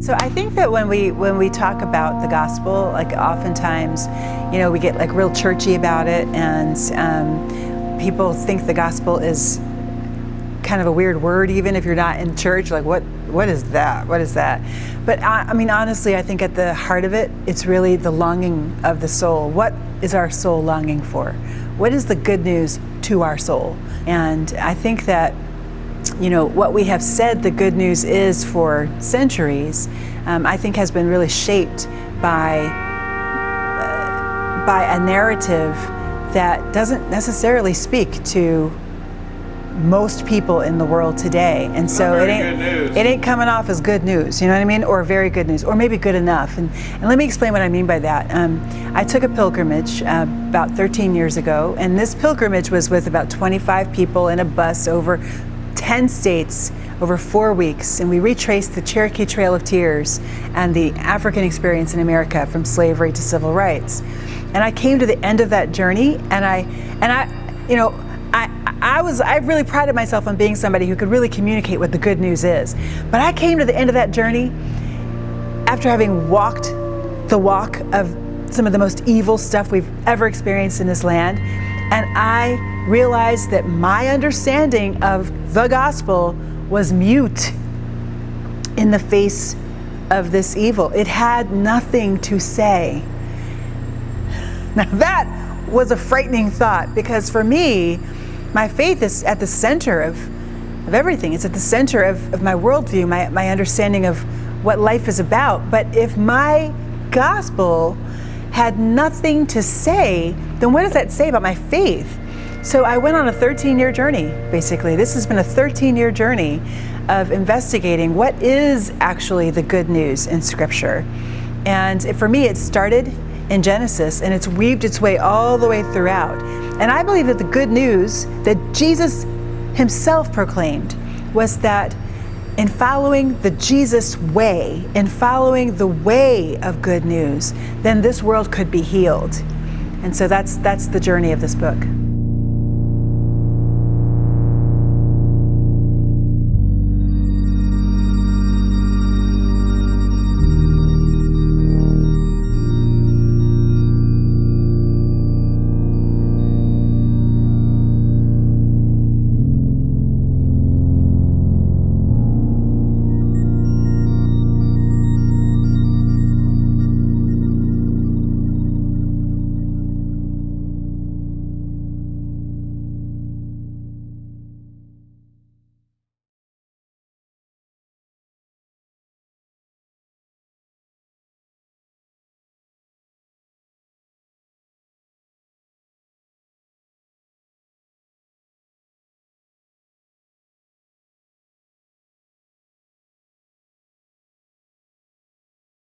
So I think that when we talk about the gospel, like oftentimes, we get like real churchy about it, and people think the gospel is kind of a weird word, even if you're not in church. Like, what is that? What is that? But I mean, honestly, I think at the heart of it, it's really the longing of the soul. What is our soul longing for? What is the good news to our soul? And I think that what we have said the good news is for centuries, I think has been really shaped by a narrative that doesn't necessarily speak to most people in the world today. And so it ain't coming off as good news, you know what I mean? Or very good news, or maybe good enough. And let me explain what I mean by that. I took a pilgrimage about 13 years ago, and this pilgrimage was with about 25 people in a bus over 10 states over 4 weeks, and we retraced the Cherokee Trail of Tears and the African experience in America from slavery to civil rights. And I came to the end of that journey, and I really prided myself on being somebody who could really communicate what the good news is. But I came to the end of that journey after having walked the walk of some of the most evil stuff we've ever experienced in this land, and I realized that my understanding of the gospel was mute in the face of this evil. It had nothing to say. Now that was a frightening thought, because for me, my faith is at the center of everything. It's at the center of my worldview, my understanding of what life is about. But if my gospel had nothing to say, then what does that say about my faith? So I went on a 13-year journey, basically. This has been a 13-year journey of investigating what is actually the good news in Scripture. And for me, it started in Genesis, and it's weaved its way all the way throughout. And I believe that the good news that Jesus himself proclaimed was that in following the Jesus way, in following the way of good news, then this world could be healed. And so that's the journey of this book.